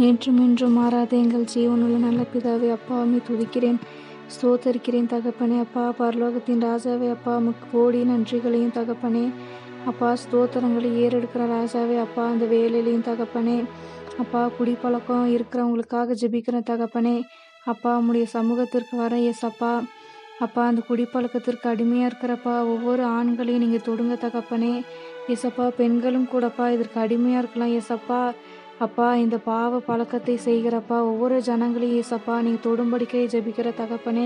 நேற்றும் இன்றும் மாறாத எங்கள் ஜீவனுள்ள நல்ல பிதாவே, அப்பா உம்மை துதிக்கிறேன், ஸ்தோத்தரிக்கிறேன் தகப்பனே. அப்பா பரலோகத்தின் ராஜாவே, அப்பா உமக்கு கோடி நன்றிகளையும் தகப்பனே. அப்பா ஸ்தோத்திரங்களை ஏறெடுக்கிற ராஜாவே, அப்பா அந்த வேலையிலையும் தகப்பனே. அப்பா குடிப்பழக்கம் இருக்கிறவங்களுக்காக ஜெபிக்கிற தகப்பனே. அப்பா உம்முடைய சமூகத்திற்கு வர ஏசப்பா. அப்பா அந்த குடிப்பழக்கத்திற்கு அடிமையாக இருக்கிறப்பா ஒவ்வொரு ஆண்களையும் நீங்கள் தொடுங்க தகப்பனே. ஏசப்பா பெண்களும் கூடப்பா இதற்கு அடிமையாக இருக்கலாம் ஏசப்பா. அப்பா இந்த பாவ பழக்கத்தை செய்கிறப்பா ஒவ்வொரு ஜனங்களையும் ஏசப்பா நீங்கள் தொடும்படிக்கை ஜெபிக்கிற தகப்பனே.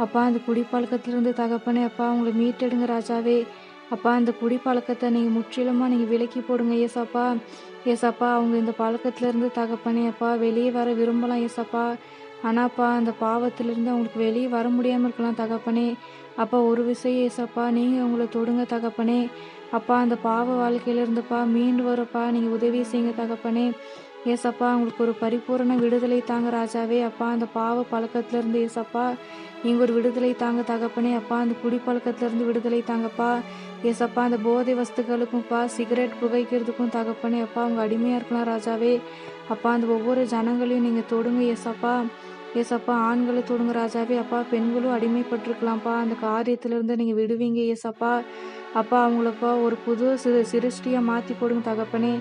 அப்பா அந்த குடிப்பழக்கத்திலிருந்து தகப்பனே, அப்பா உங்களை மீட்டெடுங்க ராஜாவே. அப்பா அந்த குடிப்பழக்கத்தை நீங்கள் முற்றிலுமாக நீங்கள் விலக்கி போடுங்க ஏசப்பா. ஏசப்பா அவங்க இந்த பழக்கத்திலிருந்து தகப்பனே, அப்பா வெளியே வர விரும்பலாம் ஏசப்பா. ஆனாப்பா அந்த பாவத்திலிருந்து அவங்களுக்கு வெளியே வர முடியாமல் இருக்கலாம் தகப்பனே. அப்பா ஒரு விஷயம் ஏசப்பா, நீங்கள் அவங்கள தொடுங்க தகப்பனே. அப்பா அந்த பாவ வாழ்க்கையிலிருந்துப்பா மீண்டு வரப்பா நீங்கள் உதவி செய்யுங்க தகப்பனே. ஏசப்பா அவங்களுக்கு ஒரு பரிபூரண விடுதலை தாங்க ராஜாவே. அப்பா அந்த பாவ பழக்கத்திலிருந்து ஏசப்பா நீங்கள் ஒரு விடுதலை தாங்க தகப்பனே. அப்பா அந்த குடிப்பழக்கத்திலிருந்து விடுதலை தாங்கப்பா. ஏசப்பா அந்த போதை வஸ்துக்களுக்கும்ப்பா சிகரெட் புகைக்கிறதுக்கும் தகப்பனே, அப்பா அவங்க அடிமையாக இருக்கலாம் ராஜாவே. அப்பா அந்த ஒவ்வொரு ஜனங்களையும் நீங்கள் தொடுங்க ஏசப்பா. ஏசப்பா ஆண்களை தொடுங்க ராஜாவே. அப்பா பெண்களும் அடிமைப்பட்டிருக்கலாம்ப்பா, அந்த காரியத்திலிருந்து நீங்கள் விடுவீங்க ஏசப்பா. அப்பா அவங்களப்பா ஒரு புது சிருஷ்டியாக மாற்றி போடுங்க தகப்பனே.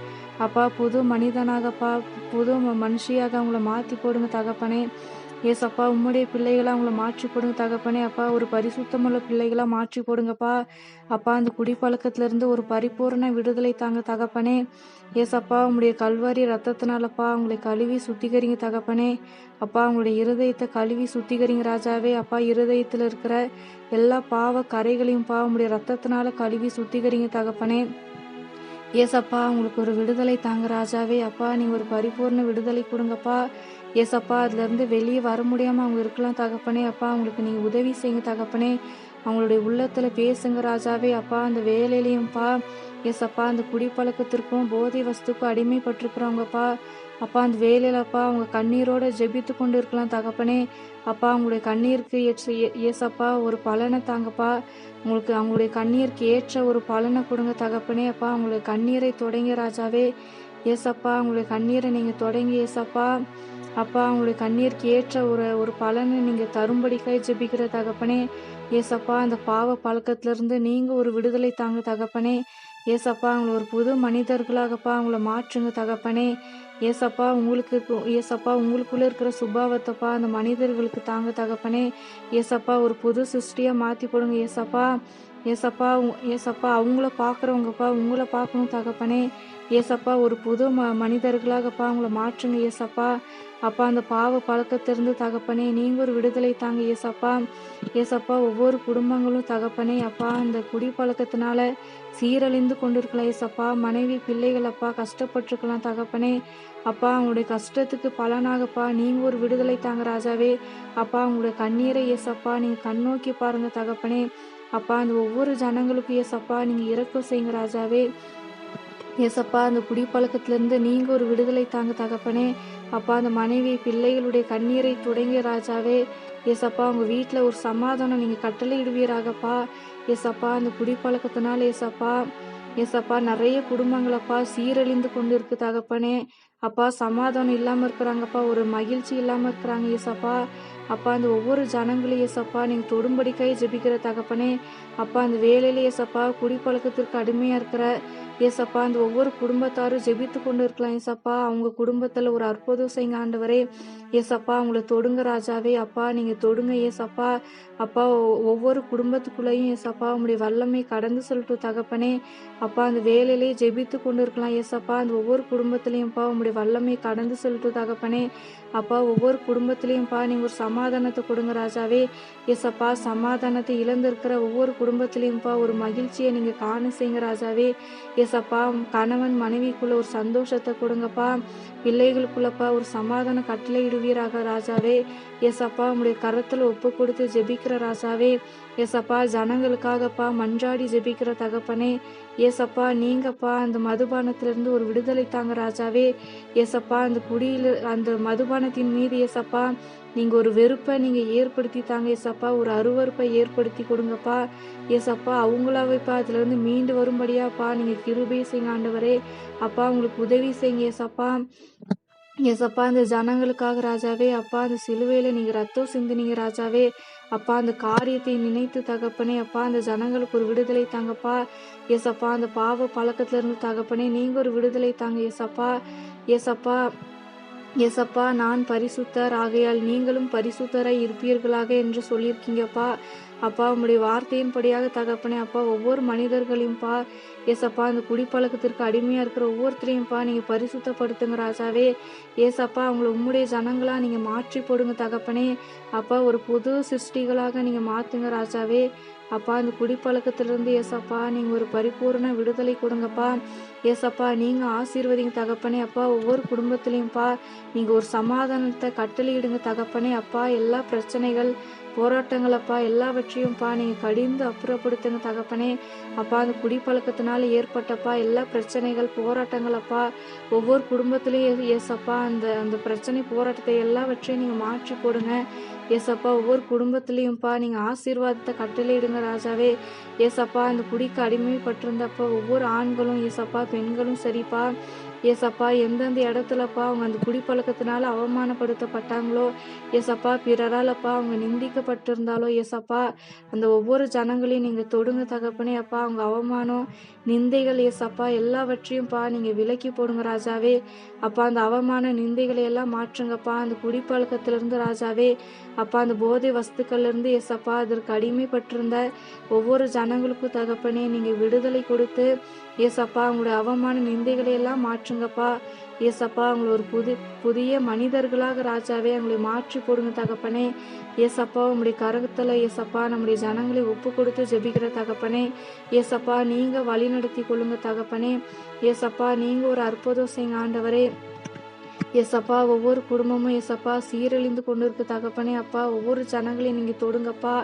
அப்பா புது மனிதனாகப்பா, புது மனுஷியாக அவங்கள மாற்றி போடுங்க தகப்பனே. ஏசப்பா உம்முடைய பிள்ளைகளாக அவங்கள மாற்றி போடுங்க தகப்பனே. அப்பா ஒரு பரிசுத்தமுள்ள பிள்ளைகளாக மாற்றி போடுங்கப்பா. அப்பா அந்த குடிப்பழக்கத்திலிருந்து ஒரு பரிபூரண விடுதலை தாங்க தகப்பனே. ஏசப்பா உம்முடைய கல்வாரி ரத்தத்தினாலப்பா அவங்களை கழுவி சுத்திகரிங்க தகப்பனே. அப்பா உங்களுடைய இருதயத்தை கழுவி சுத்திகரிங்க ராஜாவே. அப்பா இருதயத்தில் இருக்கிற எல்லா பாவ கரைகளையும்ப்பா உம்முடைய ரத்தத்தினால கழுவி சுத்திகரிங்க தகப்பனே. ஏசப்பா உங்களுக்கு ஒரு விடுதலை தாங்க ராஜாவே. அப்பா நீங்கள் ஒரு பரிபூர்ண விடுதலை கொடுங்கப்பா. ஏசப்பா அதுலேருந்து வெளியே வர முடியாமல் அவங்க இருக்கலாம் தகப்பனே. அப்பா அவங்களுக்கு நீங்கள் உதவி செய்யுங்க தகப்பனே. அவங்களுடைய உள்ளத்தில் பேசுங்க ராஜாவே. அப்பா அந்த வேலையிலையும்ப்பா ஏசப்பா அந்த குடிப்பழக்கத்திற்கும் போதை வஸ்துக்கும் அடிமைப்பட்டிருக்கிறவங்கப்பா. அப்பா அந்த வேலையிலப்பா அவங்க கண்ணீரோடு ஜெபித்து கொண்டு இருக்கலாம் தகப்பனே. அப்பா அவங்களுடைய கண்ணீருக்கு ஏசப்பா ஒரு பலனை தாங்கப்பா. உங்களுக்கு அவங்களுடைய கண்ணீருக்கு ஏற்ற ஒரு பலனை கொடுங்க தகப்பனே. அப்பா அவங்களுடைய கண்ணீரை தொடங்கி ராஜாவே. ஏசப்பா அவங்களுடைய கண்ணீரை நீங்கள் தொடங்கி ஏசப்பா. அப்பா அவங்களுடைய கண்ணீருக்கு ஏற்ற ஒரு பலனை நீங்கள் தரும்படிக்காய் ஜெபிக்கிற தகப்பனே. ஏசப்பா அந்த பாவ பழக்கத்திலிருந்து நீங்கள் ஒரு விடுதலை தாங்க தகப்பனே. ஏசப்பா அவங்கள ஒரு புது மனிதர்களாகப்பா அவங்கள மாற்றுங்க தகப்பனே. ஏசப்பா ஏசப்பா உங்களுக்குள்ளே இருக்கிற சுபாவத்தைப்பா அந்த மனிதர்களுக்கு தாங்க தகப்பனே. ஏசப்பா ஒரு புது சிருஷ்டியாக மாற்றி போடுங்க ஏசப்பா. ஏசப்பா ஏசப்பா அவங்கள பார்க்குறவங்கப்பா உங்களை பார்க்கணும் தகப்பனே. ஏசப்பா ஒரு புது மனிதர்களாகப்பா அவங்கள மாற்றுங்க ஏசப்பா. அப்பா அந்த பாவ பழக்கத்திலிருந்து தகப்பனே நீங்கள் ஒரு விடுதலை தாங்க ஏசப்பா. ஏசப்பா ஒவ்வொரு குடும்பங்களும் தகப்பனே, அப்பா அந்த குடிப்பழக்கத்தினால சீரழிந்து கொண்டிருக்கலாம் ஏசப்பா. மனைவி பிள்ளைகள் அப்பா கஷ்டப்பட்டிருக்கலாம் தகப்பனே. அப்பா அவங்களுடைய கஷ்டத்துக்கு பலனாகப்பா நீங்கள் ஒரு விடுதலை தாங்க ராஜாவே. அப்பா அவங்களுடைய கண்ணீரை ஏசப்பா நீங்கள் கண்ணோக்கி பாருங்க தகப்பனே. அப்பா அந்த ஒவ்வொரு ஜனங்களுக்கும் ஏசப்பா நீங்கள் இரக்கம் செய்யுங்க ராஜாவே. ஏசப்பா அந்த குடிப்பழக்கத்திலிருந்து நீங்கள் ஒரு விடுதலை தாங்க தகப்பனே. அப்பா அந்த மனைவி பிள்ளைகளுடைய கண்ணீரை தொடங்கிய ராஜாவே. ஏசப்பா உங்கள் வீட்டில் ஒரு சமாதானம் நீங்கள் கட்டளையிடுவீராகப்பா. ஏசப்பா அந்த குடிப்பழக்கத்தினால ஏசப்பா ஏசப்பா நிறைய குடும்பங்களப்பா சீரழிந்து கொண்டு இருக்கு தகப்பனே. அப்பா சமாதானம் இல்லாமல் இருக்கிறாங்கப்பா, ஒரு மகிழ்ச்சி இல்லாமல் இருக்கிறாங்க ஏசப்பா. அப்பா அந்த ஒவ்வொரு ஜனங்களையும் ஏசப்பா நீங்கள் தொடும்படிக்காய் ஜெபிக்கிற தகப்பனே. அப்பா அந்த வேலையில ஏசப்பா குடிப்பழக்கத்திற்கு அடிமையாக இருக்கிற ஏசப்பா அந்த ஒவ்வொரு குடும்பத்தாரும் ஜெபித்து கொண்டு இருக்கலாம் ஏசப்பா. அவங்க குடும்பத்தில் ஒரு அற்புதம் செய்யுங்க ஆண்டவரே. ஏசப்பா அவங்கள தொடுங்க ராஜாவே. அப்பா நீங்கள் தொடுங்க ஏசப்பா. அப்பா ஒவ்வொரு குடும்பத்துக்குள்ளேயும் ஏசப்பா உங்களுடைய வல்லமை கடந்து சொல்லட்டும் தகப்பனே. அப்பா அந்த வேலையிலே ஜெபித்து கொண்டு இருக்கலாம் ஏசப்பா. அந்த ஒவ்வொரு குடும்பத்திலையும்ப்பா உங்களுடைய வல்லமை கடந்து சொல்லட்டும் தகப்பனே. அப்பா ஒவ்வொரு குடும்பத்திலையும்ப்பா நீங்கள் ஒரு சமாதானத்தை கொடுங்க ராஜாவே. ஏசப்பா சமாதானத்தை இழந்திருக்கிற ஒவ்வொரு குடும்பத்திலையும்ப்பா ஒரு மகிழ்ச்சியை நீங்கள் காண செய்யுங்க ராஜாவே. ஏசப்பா கணவன் மனைவிக்குள்ள ஒரு சந்தோஷத்தை கொடுங்கப்பா. பிள்ளைகளுக்குள்ளப்பா ஒரு சமாதான கட்டளையிடுவீராக ராஜாவே. ஏசப்பா உங்களுடைய கரத்தில் ஒப்பு கொடுத்து ஜெபிக்கிற ராஜாவே. ஏசப்பா ஜனங்களுக்காகப்பா மன்றாடி ஜெபிக்கிற தகப்பனே. ஏசப்பா நீங்கப்பா அந்த மதுபானத்திலிருந்து ஒரு விடுதலை தாங்க ராஜாவே. ஏசப்பா அந்த மதுபானத்தின் மீது ஏசப்பா நீங்கள் ஒரு வெறுப்பை நீங்கள் ஏற்படுத்தி தாங்க ஏசப்பா. ஒரு அருவருப்பை ஏற்படுத்தி கொடுங்கப்பா. ஏசப்பா அவங்களாவேப்பா அதுலேருந்து மீண்டு வரும்படியாப்பா நீங்கள் கிருபை செய்யுங்க ஆண்டவரே. அப்பா உங்களுக்கு உதவி செய்யுங்க ஏசப்பா. ஏசப்பா இந்த ஜனங்களுக்காக ராஜாவே அப்பா அந்த சிலுவையில நீங்க ரத்தம் சிந்தினீங்க ராஜாவே. அப்பா அந்த காரியத்தை நினைத்து தகப்பனே அப்பா அந்த ஜனங்களுக்கு ஒரு விடுதலை தாங்கப்பா. ஏசப்பா அந்த பாவ பழக்கத்துல இருந்து தகப்பனே நீங்க ஒரு விடுதலை தாங்க ஏசப்பா. ஏசப்பா ஏசப்பா நான் பரிசுத்தர் ஆகையால் நீங்களும் பரிசுத்தராய் இருப்பீர்களாக என்று சொல்லியிருக்கீங்கப்பா. அப்பா உம்முடைய வார்த்தையின்படியாக தகப்பனே அப்பா ஒவ்வொரு மனிதர்களையும்ப்பா ஏசப்பா அந்த குடிப்பழக்கத்திற்கு அடிமையா இருக்கிற ஒவ்வொருத்தரையும்ப்பா நீங்க பரிசுத்தப்படுத்துங்க ராஜாவே. ஏசப்பா அவங்கள உம்முடைய ஜனங்களா நீங்க மாற்றி போடுங்க தகப்பனே. அப்பா ஒரு புது சிருஷ்டிகளாக நீங்க மாத்துங்க ராஜாவே. அப்பா அந்த குடிப்பழக்கத்திலிருந்து ஏசப்பா நீங்க ஒரு பரிபூர்ண விடுதலை கொடுங்கப்பா. ஏசப்பா நீங்க ஆசீர்வதிங்க தகப்பனே அப்பா ஒவ்வொரு குடும்பத்திலையும்ப்பா நீங்க ஒரு சமாதானத்தை கட்டளையிடுங்க தகப்பனே அப்பா. எல்லா பிரச்சனைகள் போராட்டங்கள் அப்பா எல்லாவற்றையும்ப்பா நீங்க கடிந்து அப்புறப்படுத்துங்க தகப்பனே. அப்பா அந்த குடிப்பழக்கத்தினால ஏற்பட்டப்பா எல்லா பிரச்சனைகள் போராட்டங்கள் அப்பா ஒவ்வொரு குடும்பத்திலையும் ஏசப்பா அந்த அந்த பிரச்சனை போராட்டத்தை எல்லாவற்றையும் நீங்க மாற்றி போடுங்க ஏசப்பா. ஒவ்வொரு குடும்பத்திலையும்ப்பா நீங்க ஆசீர்வாதத்தை கட்டளையிடுங்க ராஜாவே. ஏசப்பா அந்த குடிக்கு அடிமைப்பட்டிருந்தப்ப ஒவ்வொரு ஆண்களும் ஏசப்பா பெண்களும் சரிப்பா ஏசப்பா எந்தெந்த இடத்துலப்பா அவங்க அந்த குடிப்பழக்கத்தினால அவமானப்படுத்தப்பட்டாங்களோ ஏசப்பா பிறராலப்பா அவங்க நிந்திக்கப்பட்டிருந்தாலோ ஏசப்பா அந்த ஒவ்வொரு ஜனங்களையும் நீங்க தொடுங்க தகப்பனே அப்பா. அவங்க அவமானம் நிந்தைகள் ஏசப்பா எல்லாவற்றையும்ப்பா நீங்க விலக்கி போடுங்க ராஜாவே. அப்பா அந்த அவமான நிந்தைகளை எல்லாம் மாற்றுங்கப்பா அந்த குடிப்பழக்கத்திலிருந்து ராஜாவே. அப்பா அந்த போதை வஸ்துக்கள்ல இருந்து ஏசப்பா அதற்கு அடிமைப்பட்டிருந்த ஒவ்வொரு ஜனங்களுக்கும் தகப்பனே நீங்க விடுதலை கொடுத்து ஏசப்பா உங்களுடைய அவமான நிந்தைகளை எல்லாம் மாற்றுங்கப்பா. ஏசப்பா அவங்களை ஒரு புதிய மனிதர்களாக ராஜாவே அவங்களை மாற்றி போடுங்க தகப்பனே. ஏசப்பா உங்களுடைய கரகத்துல ஏசப்பா நம்முடைய ஜனங்களை ஒப்பு கொடுத்து ஜெபிக்கிற தகப்பனே. ஏசப்பா நீங்க வழி நடத்தி கொள்ளுங்க தகப்பனே. ஏசப்பா நீங்க ஒரு அற்புதம் செய்யுங்க ஆண்டவரே. ஏசப்பா ஒவ்வொரு குடும்பமும் ஏசப்பா சீரழிந்து கொண்டு இருக்கு தகப்பனே அப்பா. ஒவ்வொரு ஜனங்களையும் நீங்க தொடுங்கப்பா.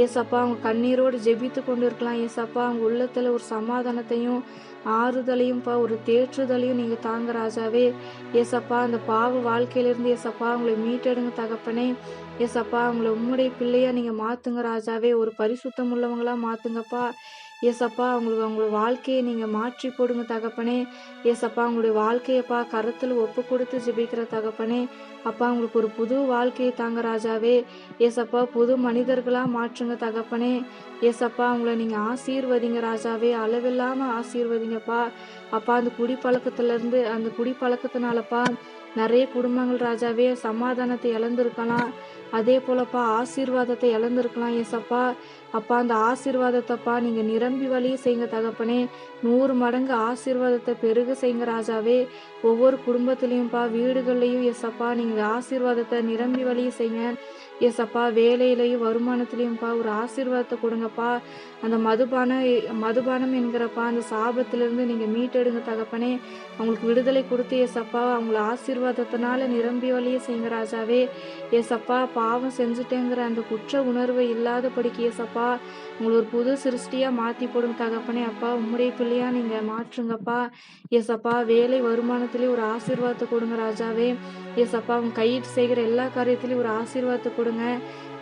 ஏசப்பா அவங்க கண்ணீரோடு ஜெபித்து கொண்டு இருக்கலாம் ஏசப்பா. அவங்க உள்ளத்துல ஒரு சமாதானத்தையும் ஆறுதலையும்ப்பா ஒரு தேற்றுதலையும் நீங்க தாங்க ராஜாவே. ஏசப்பா அந்த பாவ வாழ்க்கையிலிருந்து ஏசப்பா அவங்களை மீட்டெடுங்க தகப்பனே. ஏசப்பா அவங்களை உம்முடைய பிள்ளையா நீங்க மாத்துங்க ராஜாவே. ஒரு பரிசுத்தம் உள்ளவங்களா மாத்துங்கப்பா. ஏசப்பா அவங்களோட வாழ்க்கையை நீங்க மாற்றி போடுங்க தகப்பனே. ஏசப்பா அவங்களுடைய வாழ்க்கையப்பா கருத்துல ஒப்பு கொடுத்து ஜெபிக்கிற தகப்பனே. அப்பா அவங்களுக்கு ஒரு புது வாழ்க்கையை தாங்க ராஜாவே. ஏசப்பா புது மனிதர்களா மாற்றுங்க தகப்பனே. ஏசப்பா அவங்கள நீங்க ஆசீர்வதிங்க ராஜாவே. அளவில்லாம ஆசீர்வதிங்கப்பா. அப்பா அந்த குடிப்பழக்கத்துல இருந்து அந்த குடிப்பழக்கத்தினாலப்பா நிறைய குடும்பங்கள் ராஜாவே சமாதானத்தை இழந்திருக்கலாம். அதே போலப்பா ஆசீர்வாதத்தை இழந்திருக்கலாம் ஏசப்பா. அப்பா அந்த ஆசீர்வாதத்தைப்பா நீங்க நிரம்பி வழிய செய்யுங்க தகப்பனே. 100 மடங்கு ஆசீர்வாதத்தை பெருக செய்யுங்க ராஜாவே. ஒவ்வொரு குடும்பத்திலையும்ப்பா வீடுகள்லையும் ஏசப்பா நீங்க ஆசீர்வாதத்தை நிரம்பி வழிய செய்யுங்க ஏசப்பா. வேலையிலையும் வருமானத்திலையும்ப்பா ஒரு ஆசீர்வாதத்தை கொடுங்கப்பா. அந்த மதுபானம் என்கிறப்பா அந்த சாபத்திலிருந்து நீங்க மீட்டெடுங்க தகப்பனே. அவங்களுக்கு விடுதலை கொடுத்து ஏசப்பா அவங்கள ஆசீர்வாதத்தினால நிரம்பி வழிய செய்யுங்க ராஜாவே. ஏசப்பா பாவம் செஞ்சுட்டேங்கிற அந்த குற்ற உணர்வு இல்லாதபடிக்கு ஏசப்பா உங்களை ஒரு புது சிருஷ்டியா மாத்தி போடுங்க தகப்பனே அப்பா. உம்முடைய பிள்ளையா நீங்க மாற்றுங்கப்பா. ஏசப்பா வேலை வருமானத்திலேயே ஒரு ஆசீர்வாதத்தை கொடுங்க ராஜாவே. ஏசப்பா அவங்க கையிட்டு செய்கிற எல்லா காரியத்திலையும் ஒரு ஆசீர்வாதத்தை கொடுங்க.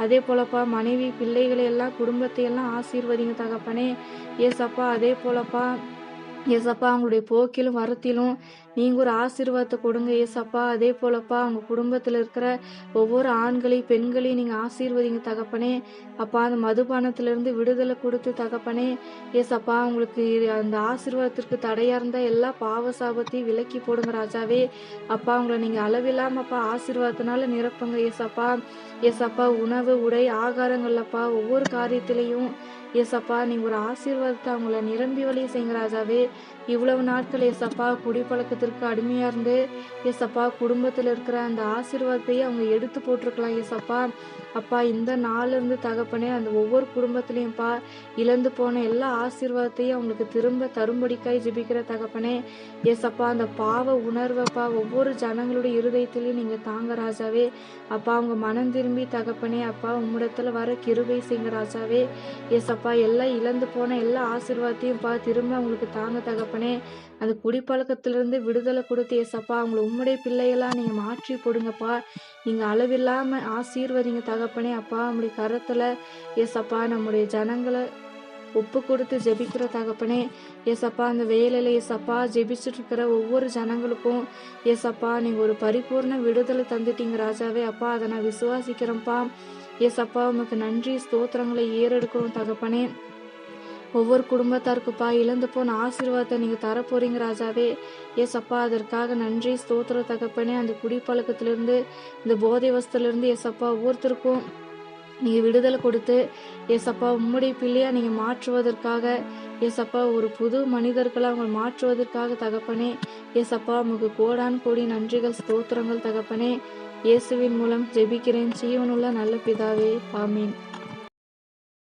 அதே போலப்பா மனைவி பிள்ளைகளை எல்லாம் குடும்பத்தை எல்லாம் ஆசீர்வதிங்க தகப்பனே. ஏசப்பா அதே போலப்பா ஏசப்பா அவங்களுடைய போக்கிலும் வரத்திலும் நீங்க ஒரு ஆசீர்வாதத்தை கொடுங்க ஏசப்பா. அதே போலப்பா அவங்க குடும்பத்துல இருக்கிற ஒவ்வொரு ஆண்களையும் பெண்களையும் நீங்க ஆசீர்வதிங்க தகப்பனே. அப்பா அந்த மதுபானத்திலிருந்து விடுதலை கொடுத்து தகப்பனே. ஏசப்பா அவங்களுக்கு அந்த ஆசீர்வாதத்திற்கு தடையா இருந்த எல்லா பாவ சாபத்தையும் விலக்கி போடுங்க ராஜாவே. அப்பா அவங்கள நீங்க அளவில்லாமப்பா ஆசீர்வாதத்தினால நிரப்புங்க ஏசப்பா. ஏசப்பா உணவு உடை ஆகாரங்கள்லப்பா ஒவ்வொரு காரியத்திலையும் ஏசப்பா நீங்க ஒரு ஆசீர்வாதத்தை அவங்கள நிரம்பி வழிய செய்யுங்க ராஜாவே. இவ்வளவு நாட்கள் ஏசப்பா குடிப்பழக்கத்திற்கு அடிமையா இருந்து ஏசப்பா குடும்பத்துல இருக்கிற அந்த ஆசீர்வாதத்தையே அவங்க எடுத்து போட்டிருக்கலாம் ஏசப்பா. அப்பா இந்த நாள்ல இருந்து தகப்பனே அந்த ஒவ்வொரு குடும்பத்திலையும்ப்பா இழந்து போன எல்லா ஆசீர்வாதத்தையும் அவங்களுக்கு திரும்ப தரும்படிக்காய் ஜெபிக்கிற தகப்பனே. ஏசப்பா அந்த பாவ உணர்வப்பா ஒவ்வொரு ஜனங்களுடைய இருதயத்திலையும் நீங்க தாங்க ராஜாவே. அப்பா அவங்க மனம் திரும்பி தகப்பனே அப்பா உம்மிடத்துல வர கிருபை செய்யுங்க ராஜாவே. ஏசப்பா எல்லாம் இழந்து போன எல்லா ஆசீர்வாதத்தையும்ப்பா திரும்ப அவங்களுக்கு தாங்க தகப்பனே. அந்த குடிப்பழக்கத்திலிருந்து விடுதலை கொடுத்து ஏசப்பா அவங்கள உம்முடைய பிள்ளைகளா நீங்க மாற்றி போடுங்கப்பா. நீங்க அளவில்லாம ஆசீர்வதிங்க தகப்பனே அப்பா. நம்முடைய கரத்துல ஏசப்பா நம்முடைய ஜனங்களை ஒப்பு கொடுத்து ஜெபிக்கிற தகப்பனே. ஏசப்பா அந்த வேலையில ஏசப்பா ஜெபிச்சுட்டு இருக்கிற ஒவ்வொரு ஜனங்களுக்கும் ஏசப்பா நீங்க ஒரு பரிபூர்ண விடுதலை தந்துட்டீங்க ராஜாவே. அப்பா அதை நான் விசுவாசிக்கிறேன்ப்பா. ஏசப்பா உமக்கு நன்றி ஸ்தோத்திரங்களை ஏறெடுக்கிறோம் தகப்பனே. ஒவ்வொரு குடும்பத்தாருக்குப்பா இழந்து போன ஆசீர்வாதத்தை நீங்க தரப்போறீங்க ராஜாவே. ஏசப்பா அதற்காக நன்றி ஸ்தோத்திர தகப்பனே. அந்த குடிப்பழக்கத்திலிருந்து இந்த போதை வஸ்துலேருந்து ஏசப்பா ஒவ்வொருத்தருக்கும் நீங்க விடுதலை கொடுத்து ஏசப்பா உம்முடைய பிள்ளையா நீங்க மாற்றுவதற்காக ஏசப்பா ஒரு புது மனிதர்களை அவங்க மாற்றுவதற்காக தகப்பனே. ஏசப்பா உமக்கு கோடான் கோடி நன்றிகள் ஸ்தோத்திரங்கள் தகப்பனே. இயேசுவின் மூலம் ஜெபிக்கிறேன் ஜீவனுள்ள நல்ல பிதாவே, ஆமீன்.